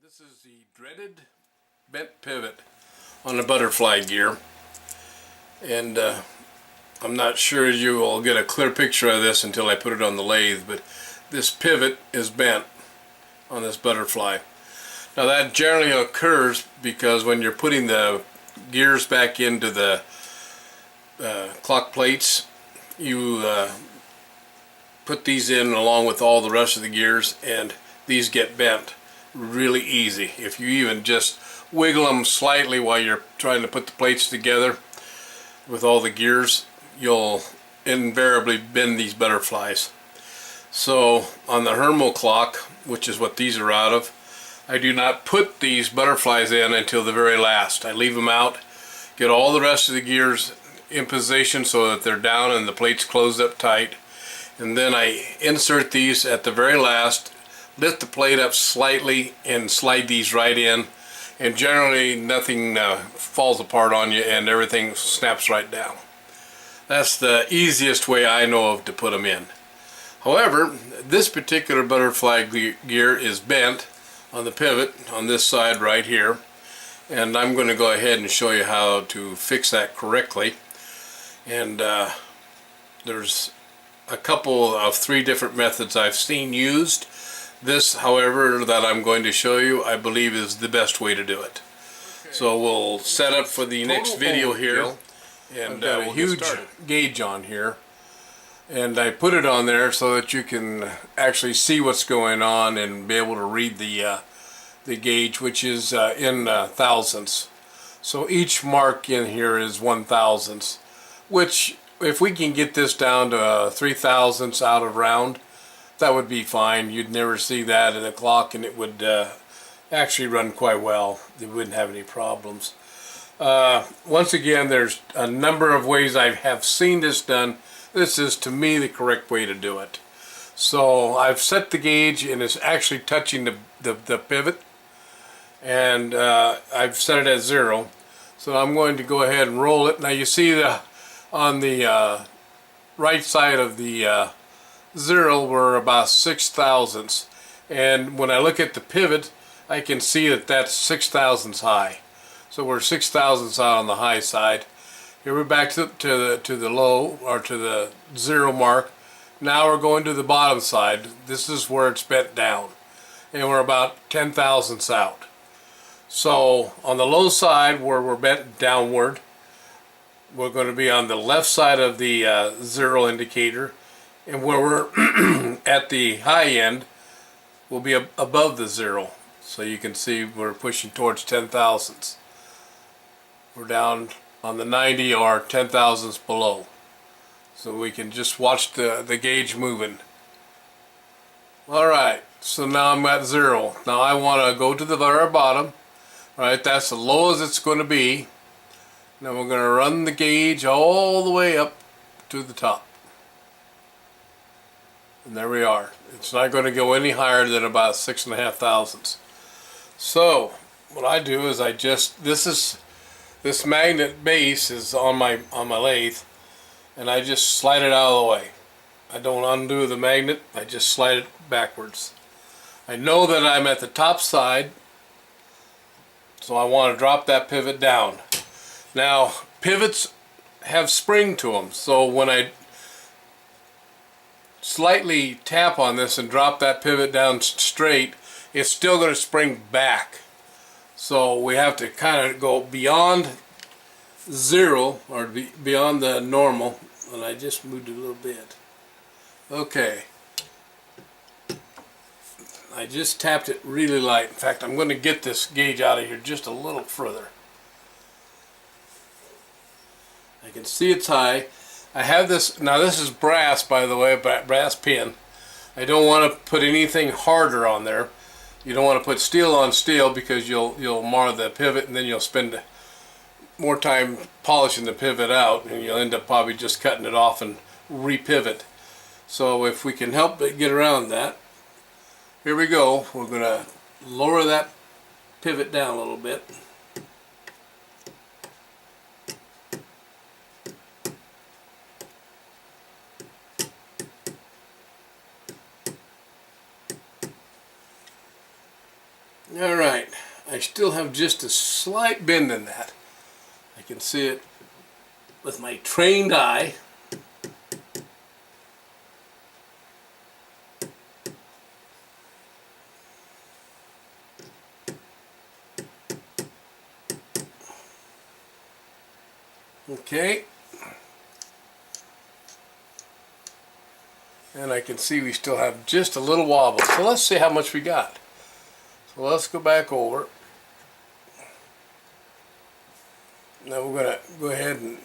This is the dreaded bent pivot on the butterfly gear, and I'm not sure you will get a clear picture of this until I put it on the lathe, but this pivot is bent on this butterfly. Now that generally occurs because when you're putting the gears back into the clock plates, you put these in along with all the rest of the gears, and these get bent really easy. If you even just wiggle them slightly while you're trying to put the plates together with all the gears, you'll invariably bend these butterflies. So on the Hermo clock, which is what these are out of, I do not put these butterflies in until the very last. I leave them out, get all the rest of the gears in position so that they're down and the plates closed up tight, and then I insert these at the very last, lift the plate up slightly and slide these right in, and generally nothing falls apart on you and everything snaps right down. That's the easiest way I know of to put them in. However, this particular butterfly gear is bent on the pivot on this side right here, and I'm going to go ahead and show you how to fix that correctly. And there's a couple of 3 different methods I've seen used. This, however, that I'm going to show you, I believe is the best way to do it. Okay. So we'll set up for the next video here, and a huge gauge on here, and I put it on there so that you can actually see what's going on and be able to read the gauge, which is in thousandths. So each mark in here is 1/1000th, which if we can get this down to 3/1000ths out of round, that would be fine. You'd never see that in a clock, and it would actually run quite well. You wouldn't have any problems. Once again, there's a number of ways I have seen this done. This is, to me, the correct way to do it. So I've set the gauge, and it's actually touching the pivot, and I've set it at 0. So I'm going to go ahead and roll it. Now you see on the right side of the 0 we're about 6/1000ths, and when I look at the pivot I can see that that's 6/1000ths high. So we're 6/1000ths out on the high side. Here we're back to the low, or to the 0 mark. Now we're going to the bottom side. This is where it's bent down, and we're about 10/1000ths out. So on the low side where we're bent downward, we're going to be on the left side of the 0 indicator, and where we're at the high end will be above the 0. So you can see we're pushing towards 10/1000ths. We're down on the 90 or 10/1000ths below. So we can just watch the gauge moving. Alright, so now I'm at 0. Now I want to go to the very bottom. Alright, that's the low as it's going to be. Now we're going to run the gauge all the way up to the top. And there we are. It's not going to go any higher than about 6.5/1000ths. So what I do is this magnet base is on my lathe, and I just slide it out of the way. I don't undo the magnet, I just slide it backwards. I know that I'm at the top side, so I want to drop that pivot down. Now pivots have spring to them, so when I slightly tap on this and drop that pivot down straight, it's still going to spring back. So we have to kind of go beyond 0, or beyond the normal, and I just moved it a little bit. Okay, I just tapped it really light. In fact, I'm going to get this gauge out of here just a little further. I can see it's high. I have this, now this is brass, by the way, brass pin. I don't want to put anything harder on there. You don't want to put steel on steel because you'll mar the pivot, and then you'll spend more time polishing the pivot out, and you'll end up probably just cutting it off and re-pivot. So if we can help get around that, here we go. We're going to lower that pivot down a little bit. Alright, I still have just a slight bend in that. I can see it with my trained eye. Okay. And I can see we still have just a little wobble. So let's see how much we got. So let's go back over. Now we're going to go ahead and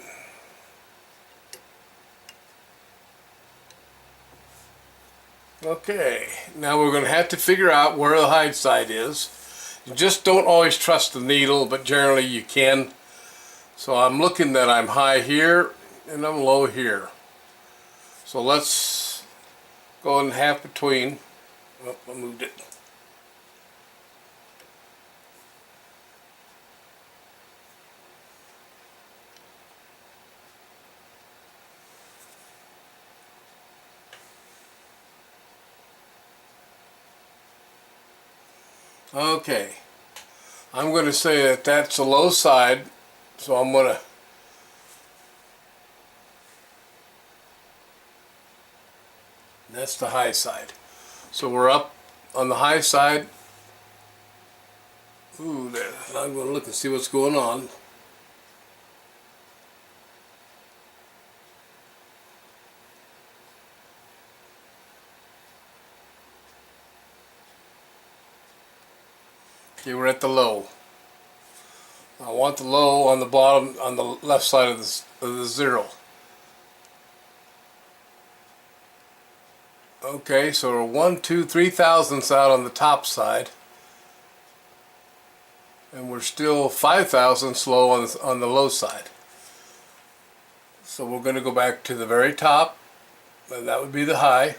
okay, now we're going to have to figure out where the hide side is. You just don't always trust the needle, but generally you can. So I'm looking that I'm high here and I'm low here. So let's go in half between. Oh, I moved it. Okay, I'm going to say that that's the low side, so I'm going to that's the high side. So we're up on the high side. Ooh, there. I'm going to look and see what's going on. Okay, we're at the low. I want the low on the bottom, on the left side of the zero. Okay, so we're 1, 2, 3 thousandths out on the top side, and we're still 5 thousandths low on the low side. So we're going to go back to the very top, and that would be the high.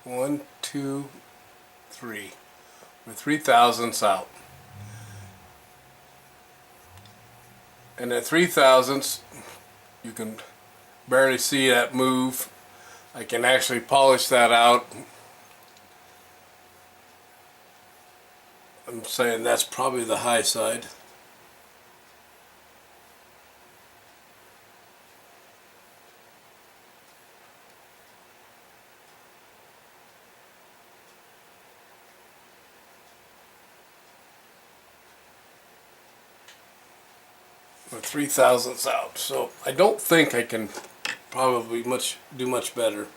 One, two, three. We're 3 thousandths out. And at 3 thousandths, you can barely see that move. I can actually polish that out. I'm saying that's probably the high side. We're 3 thousandths out, so I don't think I can probably do much better.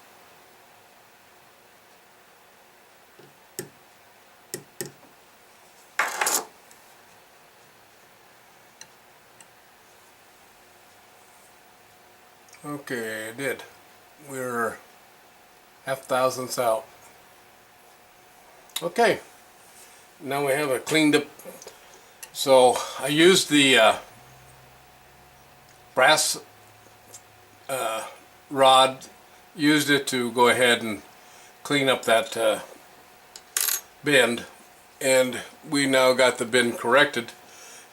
Okay, I did. We're half thousandths out. Okay, now we have a cleaned up. So I used the brass rod, used it to go ahead and clean up that bend, and we now got the bend corrected,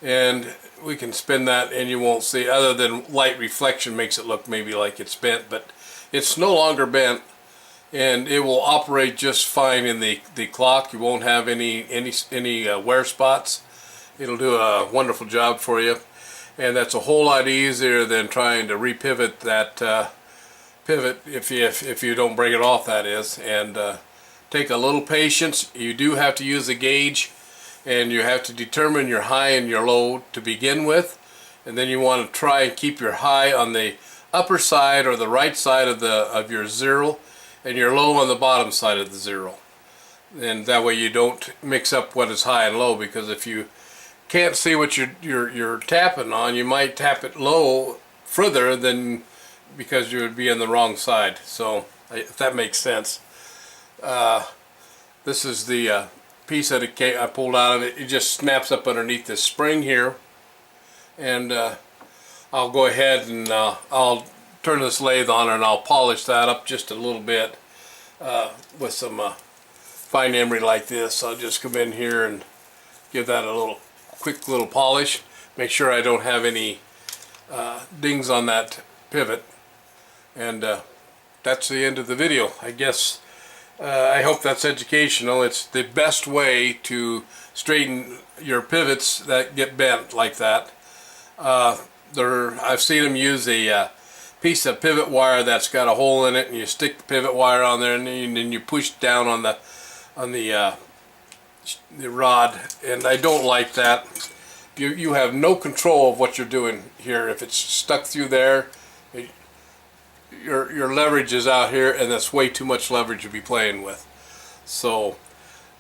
and we can spin that and you won't see, other than light reflection makes it look maybe like it's bent, but it's no longer bent. and it will operate just fine in the clock. You won't have any wear spots. It'll do a wonderful job for you, and that's a whole lot easier than trying to repivot that pivot if you don't break it off, that is. And take a little patience. You do have to use a gauge, and you have to determine your high and your low to begin with, and then you want to try and keep your high on the upper side or the right side of your zero, and your low on the bottom side of the zero. And that way you don't mix up what is high and low, because if you can't see what you're tapping on, you might tap it low further than, because you would be on the wrong side. So if that makes sense. This is the piece that I pulled out of it. It just snaps up underneath this spring here, and I'll go ahead and I'll turn this lathe on and I'll polish that up just a little bit with some fine emery like this. I'll just come in here and give that a quick little polish. Make sure I don't have any dings on that pivot, and that's the end of the video, I guess. I hope that's educational. It's the best way to straighten your pivots that get bent like that. I've seen them use a piece of pivot wire that's got a hole in it, and you stick the pivot wire on there, and then you push down on the rod, and I don't like that. You have no control of what you're doing here. If it's stuck through there, your leverage is out here, and that's way too much leverage to be playing with. So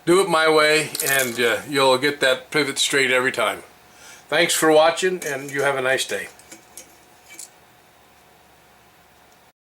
do it my way, and you'll get that pivot straight every time. Thanks for watching, and you have a nice day.